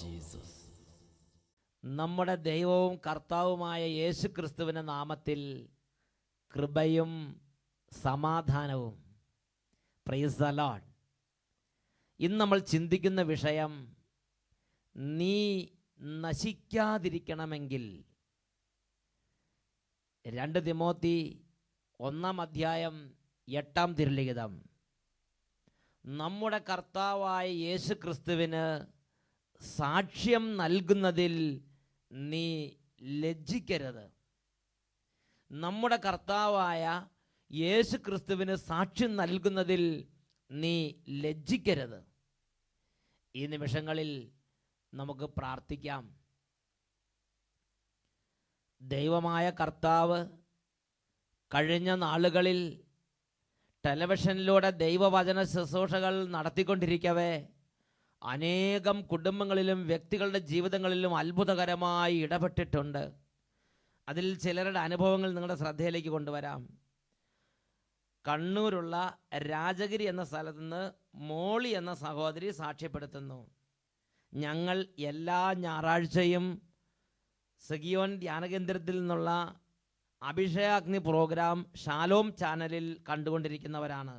Jesus. നമ്മുടെ ദൈവവും കർത്താവുമായ യേശു ക്രിസ്തുവിൻ്റെ നാമത്തിൽ കൃപയും സമാധാനവും. Praise the Lord. ഇന്ന് നമ്മൾ ചിന്തിക്കുന്ന വിഷയം, നീ നശിക്കാതിരിക്കണമെങ്കിൽ. 2 തിമോത്തി 1:8 തിരുലിഖിതം. നമ്മുടെ കർത്താവായ യേശു ക്രിസ്തുവിന് സാക്ഷ്യം നൽകുന്നതിൽ നീ ലജ്ജിക്കരുത്. നമ്മുടെ കർത്താവായ യേശു ക്രിസ്തുവിന് സാക്ഷ്യം നൽകുന്നതിൽ നീ ലജ്ജിക്കരുത്. ഈ നിമിഷങ്ങളിൽ നമുക്ക് പ്രാർത്ഥിക്കാം. ദൈവമായ കർത്താവ് കഴിഞ്ഞ നാളുകളിൽ ടെലിവിഷനിലൂടെ ദൈവവചന ശുശ്രൂഷകൾ നടത്തിക്കൊണ്ടിരിക്കവേ അനേകം കുടുംബങ്ങളിലും വ്യക്തികളുടെ ജീവിതങ്ങളിലും അത്ഭുതകരമായി ഇടപെട്ടിട്ടുണ്ട്. അതിൽ ചിലരുടെ അനുഭവങ്ങൾ നിങ്ങളുടെ ശ്രദ്ധയിലേക്ക് കൊണ്ടുവരാം. കണ്ണൂരുള്ള രാജഗിരി എന്ന സ്ഥലത്ത് നിന്ന് മോളി എന്ന സഹോദരി സാക്ഷ്യപ്പെടുത്തുന്നു. ഞങ്ങൾ എല്ലാ ഞായറാഴ്ചയും സഗിയോൻ ധ്യാനകേന്ദ്രത്തിൽ നിന്നുള്ള അഭിഷേകാഗ്നി പ്രോഗ്രാം ഷാലോം ചാനലിൽ കണ്ടുകൊണ്ടിരിക്കുന്നവരാണ്.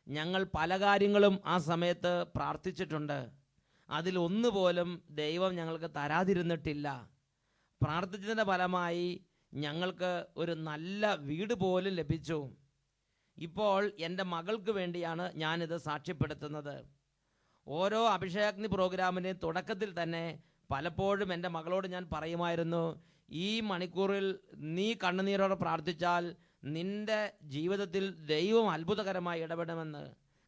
ഞങ്ങൾ പല കാര്യങ്ങളും ആ സമയത്ത് പ്രാർത്ഥിച്ചിട്ടുണ്ട്. അതിലൊന്നുപോലും ദൈവം ഞങ്ങൾക്ക് തരാതിരുന്നിട്ടില്ല. പ്രാർത്ഥിച്ചതിൻ്റെ ഫലമായി ഞങ്ങൾക്ക് ഒരു നല്ല വീട് പോലും ലഭിച്ചു. ഇപ്പോൾ എൻ്റെ മകൾക്ക് വേണ്ടിയാണ് ഞാനിത് സാക്ഷ്യപ്പെടുത്തുന്നത്. ഓരോ അഭിഷേകാഗ്നി പ്രോഗ്രാമിൻ്റെയും തുടക്കത്തിൽ തന്നെ പലപ്പോഴും എൻ്റെ മകളോട് ഞാൻ പറയുമായിരുന്നു, ഈ മണിക്കൂറിൽ നീ കണ്ണുനീരോടെ പ്രാർത്ഥിച്ചാൽ നിൻ്റെ ജീവിതത്തിൽ ദൈവം അത്ഭുതകരമായി ഇടപെടുമെന്ന്.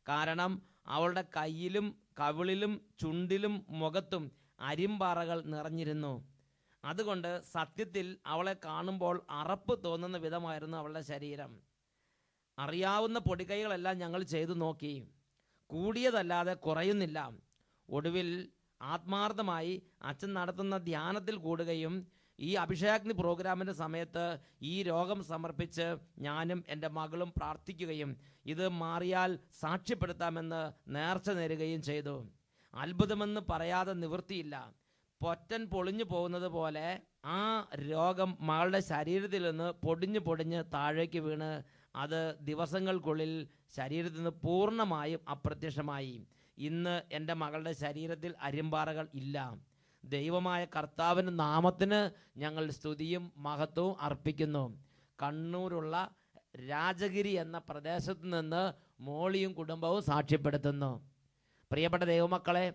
കാരണം അവളുടെ കയ്യിലും കവിളിലും ചുണ്ടിലും മുഖത്തും അരിമ്പാറകൾ നിറഞ്ഞിരുന്നു. അതുകൊണ്ട് സത്യത്തിൽ അവളെ കാണുമ്പോൾ അറപ്പ് തോന്നുന്ന വിധമായിരുന്നു അവളുടെ ശരീരം. അറിയാവുന്ന പൊടിക്കൈകളെല്ലാം ഞങ്ങൾ ചെയ്തു നോക്കി, കൂടിയതല്ലാതെ കുറയുന്നില്ല. ഒടുവിൽ ആത്മാർത്ഥമായി അച്ഛൻ നടത്തുന്ന ധ്യാനത്തിൽ കൂടുകയും ഈ അഭിഷേകാഗ്നി പ്രോഗ്രാമിൻ്റെ സമയത്ത് ഈ രോഗം സമർപ്പിച്ച് ഞാനും എൻ്റെ മകളും പ്രാർത്ഥിക്കുകയും ഇത് മാറിയാൽ സാക്ഷ്യപ്പെടുത്താമെന്ന് നേർച്ച നേരുകയും ചെയ്തു. അത്ഭുതമെന്ന് പറയാതെ നിവൃത്തിയില്ല. പൊറ്റൻ പൊളിഞ്ഞു പോകുന്നത് പോലെ ആ രോഗം മകളുടെ ശരീരത്തിൽ നിന്ന് പൊടിഞ്ഞ് താഴേക്ക് വീണ് അത് ദിവസങ്ങൾക്കുള്ളിൽ ശരീരത്തിൽ നിന്ന് പൂർണ്ണമായും അപ്രത്യക്ഷമായി. ഇന്ന് എൻ്റെ മകളുടെ ശരീരത്തിൽ അരിമ്പാറകൾ ഇല്ല. ദൈവമായ കർത്താവിൻ്റെ നാമത്തിന് ഞങ്ങൾ സ്തുതിയും മഹത്വവും അർപ്പിക്കുന്നു. കണ്ണൂരുള്ള രാജഗിരി എന്ന പ്രദേശത്ത് നിന്ന് മോളിയും കുടുംബവും സാക്ഷ്യപ്പെടുത്തുന്നു. പ്രിയപ്പെട്ട ദൈവമക്കളെ,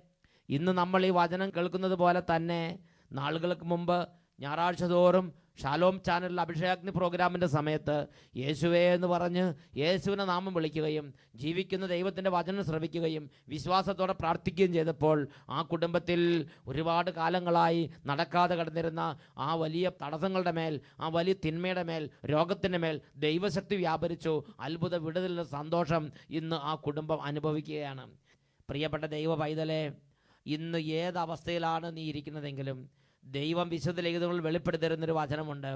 ഇന്ന് നമ്മൾ ഈ വചനം കേൾക്കുന്നത് പോലെ തന്നെ നാളുകൾക്ക് മുമ്പ് ഞായറാഴ്ച തോറും ഷാലോം ചാനലിൽ അഭിഷേകാഗ്നി പ്രോഗ്രാമിൻ്റെ സമയത്ത് യേശുവേ എന്ന് പറഞ്ഞ് യേശുവിനെ നാമം വിളിക്കുകയും ജീവിക്കുന്ന ദൈവത്തിൻ്റെ വചനം ശ്രവിക്കുകയും വിശ്വാസത്തോടെ പ്രാർത്ഥിക്കുകയും ചെയ്തപ്പോൾ ആ കുടുംബത്തിൽ ഒരുപാട് കാലങ്ങളായി നടക്കാതെ കിടന്നിരുന്ന ആ വലിയ തടസ്സങ്ങളുടെ മേൽ, ആ വലിയ തിന്മയുടെ മേൽ, രോഗത്തിൻ്റെ മേൽ ദൈവശക്തി വ്യാപരിച്ചു. അത്ഭുത വിടുതലിൻ്റെ സന്തോഷം ഇന്ന് ആ കുടുംബം അനുഭവിക്കുകയാണ്. പ്രിയപ്പെട്ട ദൈവ പൈതലേ, ഇന്ന് ഏതവസ്ഥയിലാണ് നീ ഇരിക്കുന്നതെങ്കിലും ദൈവം വിശുദ്ധ ലിഖിതങ്ങളിൽ വെളിപ്പെടുത്തിരുന്നൊരു വചനമുണ്ട്,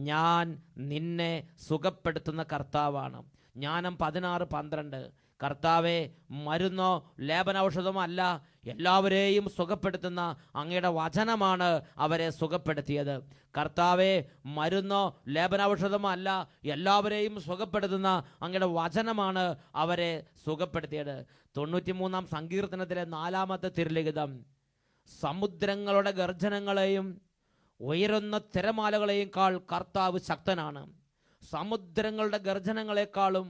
ഞാൻ നിന്നെ സുഖപ്പെടുത്തുന്ന കർത്താവാണ്. ജ്ഞാനം 16:12. കർത്താവെ, മരുന്നോ ലേപനൌഷധമോ അല്ല, എല്ലാവരെയും സുഖപ്പെടുത്തുന്ന അങ്ങയുടെ വചനമാണ് അവരെ സുഖപ്പെടുത്തിയത്. കർത്താവെ, മരുന്നോ ലേപനൌഷധമോ അല്ല, എല്ലാവരെയും സുഖപ്പെടുത്തുന്ന അങ്ങയുടെ വചനമാണ് അവരെ സുഖപ്പെടുത്തിയത്. 93-ാം സങ്കീർത്തനത്തിലെ 4-ാമത്തെ തിരുലിഖിതം, സമുദ്രങ്ങളുടെ ഗർജനങ്ങളെയും ഉയരുന്ന തിരമാലകളെയും കാൾ കർത്താവ് ശക്തനാണ്. സമുദ്രങ്ങളുടെ ഗർജനങ്ങളെക്കാളും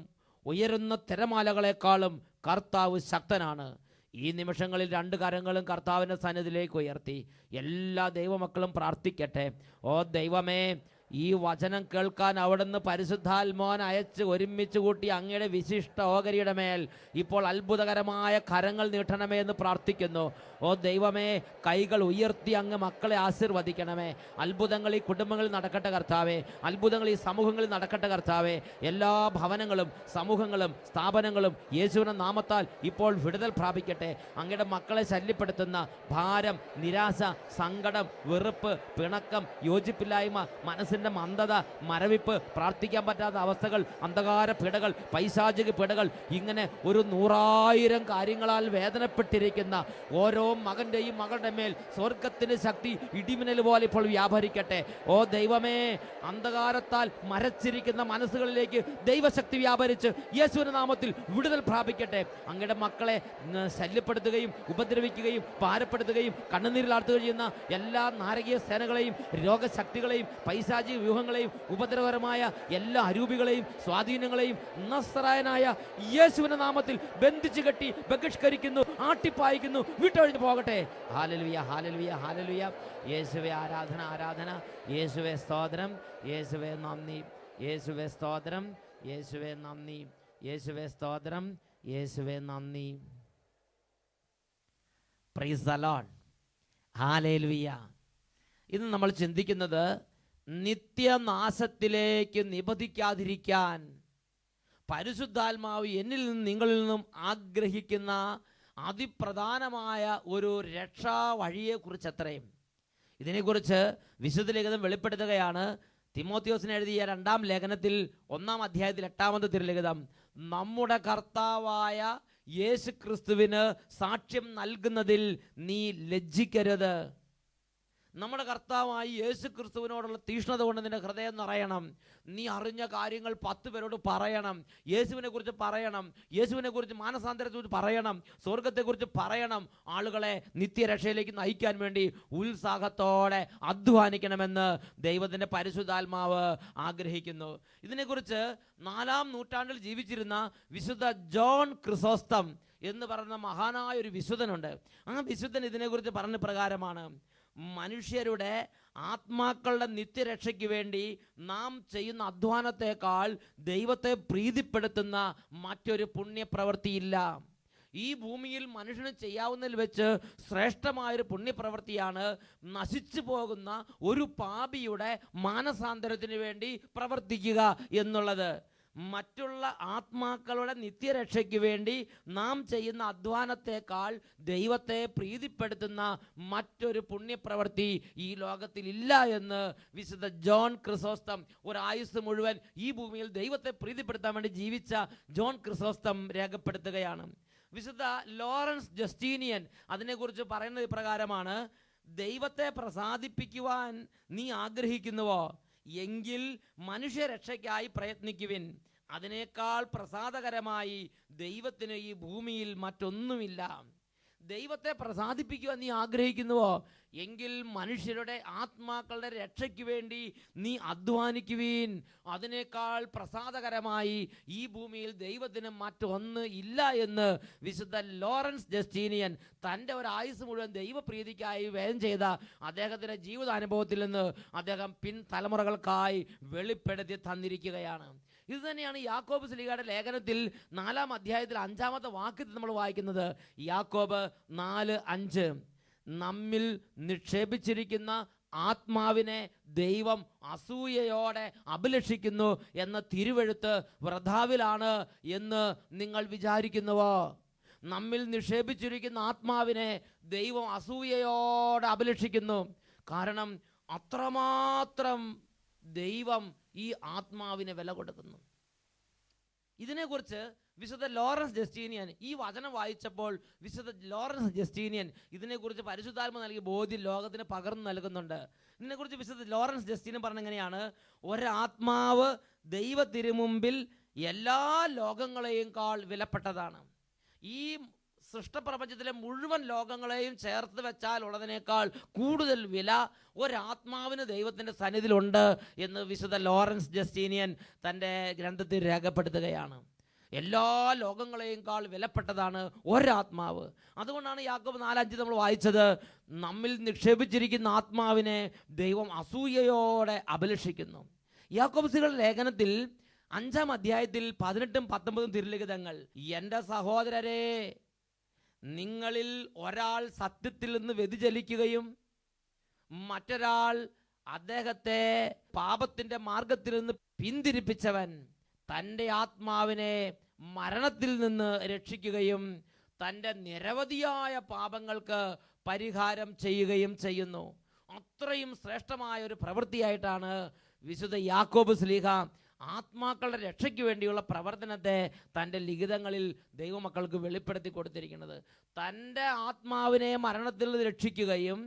ഉയരുന്ന തിരമാലകളെക്കാളും കർത്താവ് ശക്തനാണ്. ഈ നിമിഷങ്ങളിൽ 2 കരങ്ങളും കർത്താവിൻ്റെ സന്നിധിയിലേക്ക് ഉയർത്തി എല്ലാ ദൈവമക്കളും പ്രാർത്ഥിക്കട്ടെ. ഓ ദൈവമേ, ഈ വചനം കേൾക്കാൻ അവിടുന്ന് പരിശുദ്ധാത്മാവിനെ അയച്ച് ഒരുമിച്ച് കൂട്ടി അങ്ങയുടെ വിശിഷ്ട ഓഹരിയുടെ മേൽ ഇപ്പോൾ അത്ഭുതകരമായ കരങ്ങൾ നീട്ടണമേ എന്ന് പ്രാർത്ഥിക്കുന്നു. ഓ ദൈവമേ, കൈകൾ ഉയർത്തി അങ്ങ് മക്കളെ ആശീർവദിക്കണമേ. അത്ഭുതങ്ങൾ ഈ കുടുംബങ്ങളിൽ നടക്കട്ടെ കർത്താവേ. അത്ഭുതങ്ങൾ ഈ സമൂഹങ്ങളിൽ നടക്കട്ടെ കർത്താവേ. എല്ലാ ഭവനങ്ങളും സമൂഹങ്ങളും സ്ഥാപനങ്ങളും യേശുവിന്റെ നാമത്താൽ ഇപ്പോൾ വിടുതൽ പ്രാപിക്കട്ടെ. അങ്ങയുടെ മക്കളെ ശല്യപ്പെടുത്തുന്ന ഭാരം, നിരാശ, സങ്കടം, വെറുപ്പ്, പിണക്കം, യോജിപ്പില്ലായ്മ, മനസ്സിൽ മനസ്സിൻ്റെ മന്ദത, മരവിപ്പ്, പ്രാർത്ഥിക്കാൻ പറ്റാത്ത അവസ്ഥകൾ, അന്ധകാര പീഡകൾ, പൈശാചിക പീഡകൾ, ഇങ്ങനെ ഒരു 100,000 കാര്യങ്ങളാൽ വേദനപ്പെട്ടിരിക്കുന്ന ഓരോ മകൻ്റെയും മകളുടെ മേൽ സ്വർഗത്തിൻ്റെ ശക്തി ഇടിമിന്നൽ പോലെ ഇപ്പോൾ വ്യാപരിക്കട്ടെ. ഓ ദൈവമേ, അന്ധകാരത്താൽ മരച്ചിരിക്കുന്ന മനസ്സുകളിലേക്ക് ദൈവശക്തി വ്യാപരിച്ച് യേശുവിന്റെ നാമത്തിൽ വിടുതൽ പ്രാപിക്കട്ടെ. അങ്ങയുടെ മക്കളെ ശല്യപ്പെടുത്തുകയും ഉപദ്രവിക്കുകയും ഭാരപ്പെടുത്തുകയും കണ്ണുനീരിലാഴ്ത്തുകയും ചെയ്യുന്ന എല്ലാ നാരകീയ സേനകളെയും, രോഗശക്തികളെയും, പൈശാചിക വ്യൂഹങ്ങളെയും, ഉപദ്രവകരമായ എല്ലാ അരൂപികളെയും, സ്വാധീനങ്ങളെയും നസ്രായനായ യേശുവിന്റെ നാമത്തിൽ ബന്ധിച്ചു കെട്ടി ബഹിഷ്കരിക്കുന്നു, ആട്ടിപ്പായിക്കുന്നു, വിട്ടൊഴിഞ്ഞു പോകട്ടെ. Hallelujah, hallelujah, hallelujah. യേശുവേ ആരാധന, ആരാധന. യേശുവേ സ്തോത്രം, യേശുവേ നന്ദി, യേശുവേ സ്തോത്രം, യേശുവേ നന്ദി, യേശുവേ സ്തോത്രം, യേശുവേ നന്ദി. Praise the Lord. ഹല്ലേലൂയ. ഇന്ന് നമ്മൾ ചിന്തിക്കുന്നത് നിത്യനാശത്തിലേക്ക് നിബന്ധിക്കാതിരിക്കാൻ പരിശുദ്ധാത്മാവ് എന്നിൽ നിന്നും നിങ്ങളിൽ നിന്നും ആഗ്രഹിക്കുന്ന അതിപ്രധാനമായ ഒരു രക്ഷാ വഴിയെക്കുറിച്ച് അത്രയും. ഇതിനെക്കുറിച്ച് വിശുദ്ധ ലേഖനം വെളിപ്പെടുത്തുകയാണ്. തിമോത്തിയോസിന് എഴുതിയ 2-ാം ലേഖനത്തിൽ 1-ാം അധ്യായത്തിൽ 8-ാമത്തെ തിരുലിഖിതം, നമ്മുടെ കർത്താവായ യേശു ക്രിസ്തുവിന് സാക്ഷ്യം നൽകുന്നതിൽ നീ ലജ്ജിക്കരുത്. നമ്മുടെ കർത്താവായി യേശു ക്രിസ്തുവിനോടുള്ള തീഷ്ണത കൊണ്ട് നിന്റെ ഹൃദയം നിറയണം. നീ അറിഞ്ഞ കാര്യങ്ങൾ 10 പേരോട് പറയണം. യേശുവിനെ കുറിച്ച് പറയണം, യേശുവിനെ കുറിച്ച്, മാനസാന്തരത്തെക്കുറിച്ച് പറയണം, സ്വർഗത്തെക്കുറിച്ച് പറയണം. ആളുകളെ നിത്യരക്ഷയിലേക്ക് നയിക്കാൻ വേണ്ടി ഉത്സാഹത്തോടെ അധ്വാനിക്കണമെന്ന് ദൈവത്തിൻ്റെ പരിശുദ്ധാത്മാവ് ആഗ്രഹിക്കുന്നു. ഇതിനെക്കുറിച്ച് 4-ാം നൂറ്റാണ്ടിൽ ജീവിച്ചിരുന്ന വിശുദ്ധ ജോൺ ക്രിസോസ്റ്റം എന്ന് പറയുന്ന മഹാനായ ഒരു വിശുദ്ധനുണ്ട്. ആ വിശുദ്ധൻ ഇതിനെക്കുറിച്ച് പറഞ്ഞ പ്രകാരമാണ്, മനുഷ്യരുടെ ആത്മാക്കളുടെ നിത്യരക്ഷയ്ക്ക് വേണ്ടി നാം ചെയ്യുന്ന അധ്വാനത്തെക്കാൾ ദൈവത്തെ പ്രീതിപ്പെടുത്തുന്ന മറ്റൊരു പുണ്യപ്രവൃത്തിയില്ല. ഈ ഭൂമിയിൽ മനുഷ്യന് ചെയ്യാവുന്നതിൽ വെച്ച് ശ്രേഷ്ഠമായൊരു പുണ്യപ്രവൃത്തിയാണ് നശിച്ചു പോകുന്ന ഒരു പാപിയുടെ മാനസാന്തരത്തിന് വേണ്ടി പ്രവർത്തിക്കുക എന്നുള്ളത്. മറ്റുള്ള ആത്മാക്കളുടെ നിത്യരക്ഷയ്ക്ക് വേണ്ടി നാം ചെയ്യുന്ന അധ്വാനത്തെക്കാൾ ദൈവത്തെ പ്രീതിപ്പെടുത്തുന്ന മറ്റൊരു പുണ്യപ്രവൃത്തി ഈ ലോകത്തിൽ ഇല്ല എന്ന് വിശുദ്ധ ജോൺ ക്രിസോസ്റ്റം, ഒരായുസ് മുഴുവൻ ഈ ഭൂമിയിൽ ദൈവത്തെ പ്രീതിപ്പെടുത്താൻ വേണ്ടി ജീവിച്ച ജോൺ ക്രിസോസ്റ്റം രേഖപ്പെടുത്തുകയാണ്. വിശുദ്ധ ലോറൻസ് ജസ്റ്റീനിയൻ അതിനെക്കുറിച്ച് പറയുന്നത് ഇപ്രകാരമാണ്, ദൈവത്തെ പ്രസാദിപ്പിക്കുവാൻ നീ ആഗ്രഹിക്കുന്നുവോ എങ്കിൽ മനുഷ്യരക്ഷയ്ക്കായി പ്രയത്നിക്കുവിൻ. അതിനേക്കാൾ പ്രസാദകരമായി ദൈവത്തിന് ഈ ഭൂമിയിൽ മറ്റൊന്നുമില്ല. ദൈവത്തെ പ്രസാദിപ്പിക്കുവാൻ നീ ആഗ്രഹിക്കുന്നുവോ എങ്കിൽ മനുഷ്യരുടെ ആത്മാക്കളുടെ രക്ഷയ്ക്ക് വേണ്ടി നീ അധ്വാനിക്കുവീൻ. അതിനേക്കാൾ പ്രസാദകരമായി ഈ ഭൂമിയിൽ ദൈവത്തിന് മറ്റൊന്ന് ഇല്ല എന്ന് വിശുദ്ധ ലോറൻസ് ജസ്റ്റീനിയൻ തൻ്റെ ഒരു ആയുസ് മുഴുവൻ ദൈവപ്രീതിക്കായി വ്യയം ചെയ്ത അദ്ദേഹത്തിൻ്റെ ജീവിതാനുഭവത്തിൽ നിന്ന് അദ്ദേഹം പിൻ തലമുറകൾക്കായി വെളിപ്പെടുത്തി തന്നിരിക്കുകയാണ്. ഇത് തന്നെയാണ് യാക്കോബ് ശ്ലീഹയുടെ ലേഖനത്തിൽ 4-ാം അധ്യായത്തിൽ 5-ാമത്തെ വാക്യത്തിൽ നമ്മൾ വായിക്കുന്നത്. യാക്കോബ് 4:5, നമ്മിൽ നിക്ഷേപിച്ചിരിക്കുന്ന ആത്മാവിനെ ദൈവം അസൂയയോടെ അഭിലഷിക്കുന്നു എന്ന തിരുവെഴുത്ത് വൃഥാവിലാണ് എന്ന് നിങ്ങൾ വിചാരിക്കുന്നുവോ? നമ്മിൽ നിക്ഷേപിച്ചിരിക്കുന്ന ആത്മാവിനെ ദൈവം അസൂയയോടെ അഭിലഷിക്കുന്നു. കാരണം അത്രമാത്രം ദൈവം ഈ ആത്മാവിനെ വില കൊടുക്കുന്നു. ഇതിനെക്കുറിച്ച് വിശുദ്ധ ലോറൻസ് ജസ്റ്റീനിയൻ ഈ വചനം വായിച്ചപ്പോൾ വിശുദ്ധ ലോറൻസ് ജസ്റ്റീനിയൻ ഇതിനെക്കുറിച്ച് പരിശുദ്ധാത്മ നൽകിയ ബോധ്യം ലോകത്തിന് പകർന്നു നൽകുന്നുണ്ട്. ഇതിനെക്കുറിച്ച് വിശുദ്ധ ലോറൻസ് ജസ്റ്റീനിയൻ പറഞ്ഞെങ്ങനെയാണ്, ഒരാത്മാവ് ദൈവ തിരുമുമ്പിൽ എല്ലാ ലോകങ്ങളെയും കാൾ വിലപ്പെട്ടതാണ്. ഈ സൃഷ്ടപ്രപഞ്ചത്തിലെ മുഴുവൻ ലോകങ്ങളെയും ചേർത്ത് വെച്ചാൽ ഉള്ളതിനേക്കാൾ കൂടുതൽ വില ഒരാത്മാവിന് ദൈവത്തിൻ്റെ സന്നിധിയിലുണ്ട് എന്ന് വിശുദ്ധ ലോറൻസ് ജസ്റ്റീനിയൻ തൻ്റെ ഗ്രന്ഥത്തിൽ രേഖപ്പെടുത്തുകയാണ്. എല്ലാ ലോകങ്ങളെയും കാൾ വിലപ്പെട്ടതാണ് ഒരാത്മാവ്. അതുകൊണ്ടാണ് യാക്കോബ് 4:5 നമ്മൾ വായിച്ചത്, നമ്മിൽ നിക്ഷേപിച്ചിരിക്കുന്ന ആത്മാവിനെ ദൈവം അസൂയയോടെ അഭിലഷിക്കുന്നു. യാക്കോബ് ശ്ലീഹയുടെ ലേഖനത്തിൽ 5-ാം അധ്യായത്തിൽ 18-ഉം 19-ഉം തിരുലിഖിതങ്ങൾ, എൻ്റെ സഹോദരരെ, നിങ്ങളിൽ ഒരാൾ സത്യത്തിൽ നിന്ന് വ്യതിചലിക്കുകയും മറ്റൊരാൾ അദ്ദേഹത്തെ പാപത്തിൻ്റെ മാർഗത്തിൽ നിന്ന് പിന്തിരിപ്പിച്ചവൻ തൻ്റെ ആത്മാവിനെ മരണത്തിൽ നിന്ന് രക്ഷിക്കുകയും തൻ്റെ നിരവധിയായ പാപങ്ങൾക്ക് പരിഹാരം ചെയ്യുകയും ചെയ്യുന്നു. അത്രയും ശ്രേഷ്ഠമായ ഒരു പ്രവൃത്തിയായിട്ടാണ് വിശുദ്ധ യാക്കോബ് ശ്ലീഹ ആത്മാക്കളുടെ രക്ഷയ്ക്ക് വേണ്ടിയുള്ള പ്രവർത്തനത്തെ തൻ്റെ ലിഖിതങ്ങളിൽ ദൈവമക്കൾക്ക് വെളിപ്പെടുത്തി കൊടുത്തിരിക്കുന്നത്. തൻ്റെ ആത്മാവിനെ മരണത്തിൽ നിന്ന് രക്ഷിക്കുകയും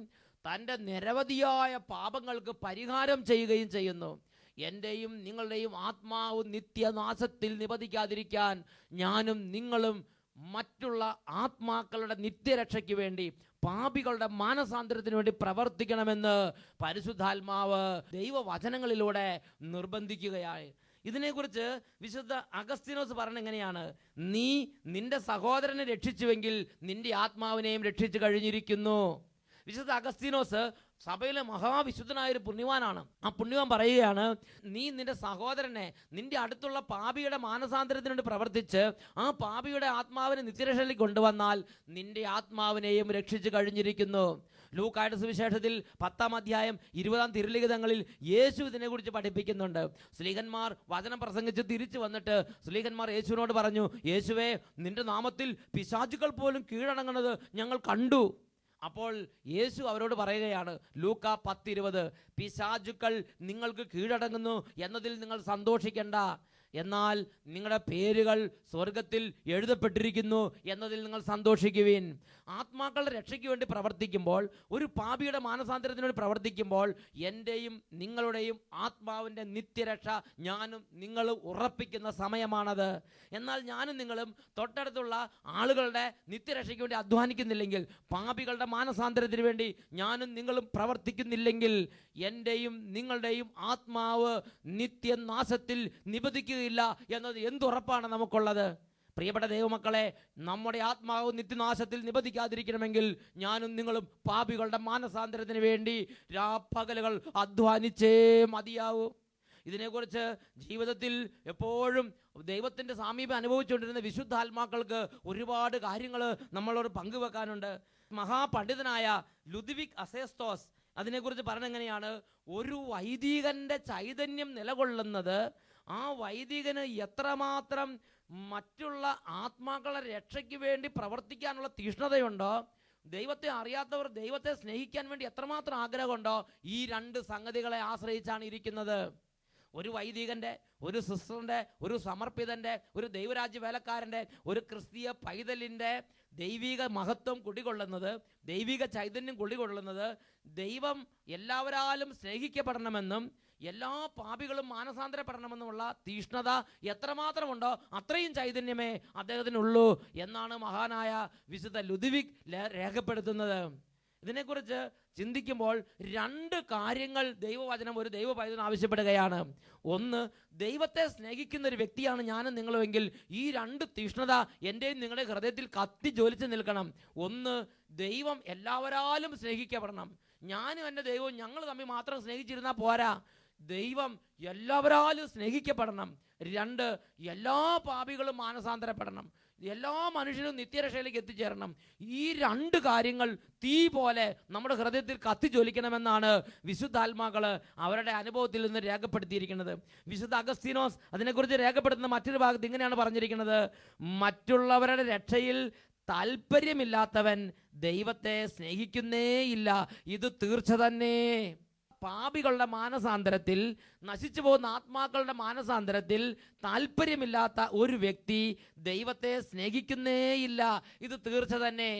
തൻ്റെ നിരവധിയായ പാപങ്ങൾക്ക് പരിഹാരം ചെയ്യുകയും ചെയ്യുന്നു. എൻ്റെയും നിങ്ങളുടെയും ആത്മാവ് നിത്യനാശത്തിൽ നിപതിക്കാതിരിക്കാൻ ഞാനും നിങ്ങളും മറ്റുള്ള ആത്മാക്കളുടെ നിത്യരക്ഷയ്ക്ക് വേണ്ടി, പാപികളുടെ മാനസാന്തരത്തിന് വേണ്ടി പ്രവർത്തിക്കണമെന്ന് പരിശുദ്ധാത്മാവ് ദൈവവചനങ്ങളിലൂടെ നിർബന്ധിക്കുകയായി. ഇതിനെക്കുറിച്ച് വിശുദ്ധ അഗസ്തീനോസ് പറഞ്ഞ എങ്ങനെയാണ്? നീ നിന്റെ സഹോദരനെ രക്ഷിച്ചുവെങ്കിൽ നിന്റെ ആത്മാവിനെയും രക്ഷിച്ചു കഴിഞ്ഞിരിക്കുന്നു. വിശുദ്ധ അഗസ്തീനോസ് സഭയിലെ മഹാവിശുദ്ധനായൊരു പുണ്യവാനാണ്. ആ പുണ്യവാൻ പറയുകയാണ്, നീ നിന്റെ സഹോദരനെ നിന്റെ അടുത്തുള്ള പാപിയുടെ മാനസാന്തരത്തിന് വേണ്ടി പ്രവർത്തിച്ച് ആ പാപിയുടെ ആത്മാവിനെ നിത്യരക്ഷയിലേക്ക് കൊണ്ടുവന്നാൽ നിന്റെ ആത്മാവിനെയും രക്ഷിച്ചു കഴിഞ്ഞിരിക്കുന്നു. ലൂക്കായുടെ സുവിശേഷത്തിൽ 10-ാം അധ്യായം 20-ാം തിരുലിഖിതങ്ങളിൽ യേശു ഇതിനെക്കുറിച്ച് പഠിപ്പിക്കുന്നുണ്ട്. സ്ലീഹന്മാർ വചനം പ്രസംഗിച്ച് തിരിച്ചു വന്നിട്ട് സ്ലീഹന്മാർ യേശുവിനോട് പറഞ്ഞു, യേശുവേ, നിന്റെ നാമത്തിൽ പിശാചുക്കൾ പോലും കീഴടങ്ങുന്നത് ഞങ്ങൾ കണ്ടു. അപ്പോൾ യേശു അവരോട് പറയുകയാണ്, ലൂക്ക 10:20, പിശാചുക്കൾ നിങ്ങൾക്ക് കീഴടങ്ങുന്നു എന്നതിൽ നിങ്ങൾ സന്തോഷിക്കേണ്ട, എന്നാൽ നിങ്ങളുടെ പേരുകൾ സ്വർഗത്തിൽ എഴുതപ്പെട്ടിരിക്കുന്നു എന്നതിൽ നിങ്ങൾ സന്തോഷിക്കുവിൻ. ആത്മാക്കളുടെ രക്ഷയ്ക്ക് വേണ്ടി പ്രവർത്തിക്കുമ്പോൾ, ഒരു പാപിയുടെ മാനസാന്തരത്തിന് വേണ്ടി പ്രവർത്തിക്കുമ്പോൾ എൻ്റെയും നിങ്ങളുടെയും ആത്മാവിൻ്റെ നിത്യരക്ഷ ഞാനും നിങ്ങളും ഉറപ്പിക്കുന്ന സമയമാണത്. എന്നാൽ ഞാനും നിങ്ങളും തൊട്ടടുത്തുള്ള ആളുകളുടെ നിത്യരക്ഷയ്ക്ക് വേണ്ടി അധ്വാനിക്കുന്നില്ലെങ്കിൽ, പാപികളുടെ മാനസാന്തരത്തിന് വേണ്ടി ഞാനും നിങ്ങളും പ്രവർത്തിക്കുന്നില്ലെങ്കിൽ എൻ്റെയും നിങ്ങളുടെയും ആത്മാവ് നിത്യനാശത്തിൽ നിബന്ധിക്കുകയില്ല എന്നത് എന്തുറപ്പാണ് നമുക്കുള്ളത്? പ്രിയപ്പെട്ട ദൈവമക്കളെ, നമ്മുടെ ആത്മാവ് നിത്യനാശത്തിൽ നിബന്ധിക്കാതിരിക്കണമെങ്കിൽ ഞാനും നിങ്ങളും പാപികളുടെ മാനസാന്തരത്തിന് വേണ്ടി രാപ്പകലുകൾ അധ്വാനിച്ചേ മതിയാവൂ. ഇതിനെക്കുറിച്ച് ജീവിതത്തിൽ എപ്പോഴും ദൈവത്തിൻ്റെ സാമീപ്യം അനുഭവിച്ചുകൊണ്ടിരുന്ന വിശുദ്ധാത്മാക്കൾക്ക് ഒരുപാട് കാര്യങ്ങൾ നമ്മളോട് പങ്കുവെക്കാനുണ്ട്. മഹാപണ്ഡിതനായ ലുദ്വിഗ് അസേസ്തോസ് അതിനെക്കുറിച്ച് പറഞ്ഞെങ്ങനെയാണ്? ഒരു വൈദികൻ്റെ ചൈതന്യം നിലകൊള്ളുന്നത് ആ വൈദികന് എത്രമാത്രം മറ്റുള്ള ആത്മാക്കളുടെ രക്ഷയ്ക്ക് വേണ്ടി പ്രവർത്തിക്കാനുള്ള തീഷ്ണതയുണ്ടോ, ദൈവത്തെ അറിയാത്തവർ ദൈവത്തെ സ്നേഹിക്കാൻ വേണ്ടി എത്രമാത്രം ആഗ്രഹമുണ്ടോ, ഈ രണ്ട് സംഗതികളെ ആശ്രയിച്ചാണ് ഇരിക്കുന്നത്. ഒരു വൈദികൻ്റെ, ഒരു സിസ്റ്ററിൻ്റെ, ഒരു സമർപ്പിതൻ്റെ, ഒരു ദൈവരാജ്യ വേലക്കാരൻ്റെ, ഒരു ക്രിസ്തീയ പൈതലിൻ്റെ ദൈവിക മഹത്വം കുടികൊള്ളുന്നത്, ദൈവിക ചൈതന്യം കുടികൊള്ളുന്നത് ദൈവം എല്ലാവരാലും സ്നേഹിക്കപ്പെടണമെന്നും എല്ലാ പാപികളും മാനസാന്തരപ്പെടണമെന്നുമുള്ള തീഷ്ണത എത്രമാത്രമുണ്ടോ അത്രയും ചൈതന്യമേ അദ്ദേഹത്തിനുള്ളൂ എന്നാണ് മഹാനായ വിശുദ്ധ ലുദ്വിഗ് രേഖപ്പെടുത്തുന്നത്. ഇതിനെക്കുറിച്ച് ചിന്തിക്കുമ്പോൾ രണ്ട് കാര്യങ്ങൾ ദൈവവചനം ഒരു ദൈവ പൈതലിന് ആവശ്യപ്പെടുകയാണ്. ഒന്ന്, ദൈവത്തെ സ്നേഹിക്കുന്ന ഒരു വ്യക്തിയാണ് ഞാനും നിങ്ങളുമെങ്കിൽ ഈ രണ്ട് തീഷ്ണത എൻ്റെയും നിങ്ങളുടെ ഹൃദയത്തിൽ കത്തി ജ്വലിച്ച് നിൽക്കണം. ഒന്ന്, ദൈവം എല്ലാവരാലും സ്നേഹിക്കപ്പെടണം. ഞാനും എൻ്റെ ദൈവവും ഞങ്ങൾ തമ്മിൽ മാത്രം സ്നേഹിച്ചിരുന്നാൽ പോരാ, ദൈവം എല്ലാവരാലും സ്നേഹിക്കപ്പെടണം. രണ്ട്, എല്ലാ പാപികളും മാനസാന്തരപ്പെടണം, എല്ലാ മനുഷ്യരും നിത്യരക്ഷയിലേക്ക് എത്തിച്ചേരണം. ഈ രണ്ട് കാര്യങ്ങൾ തീ പോലെ നമ്മുടെ ഹൃദയത്തിൽ കത്തിജ്വലിക്കണമെന്നാണ് വിശുദ്ധാത്മാക്കൾ അവരുടെ അനുഭവത്തിൽ നിന്ന് രേഖപ്പെടുത്തിയിരിക്കുന്നത്. വിശുദ്ധ അഗസ്തീനോസ് അതിനെക്കുറിച്ച് രേഖപ്പെടുത്തുന്ന മറ്റൊരു ഭാഗത്ത് ഇങ്ങനെയാണ് പറഞ്ഞിരിക്കുന്നത്: മറ്റുള്ളവരുടെ രക്ഷയിൽ താല്പര്യമില്ലാത്തവൻ ദൈവത്തെ സ്നേഹിക്കുന്നേയില്ല, ഇത് തീർച്ച തന്നെ. പാപികളുടെ മാനസാന്തരത്തിൽ, നശിച്ചു പോകുന്ന ആത്മാക്കളുടെ മാനസാന്തരത്തിൽ താല്പര്യമില്ലാത്ത ഒരു വ്യക്തി ദൈവത്തെ സ്നേഹിക്കുന്നേയില്ല, ഇത് തീർച്ച തന്നെ.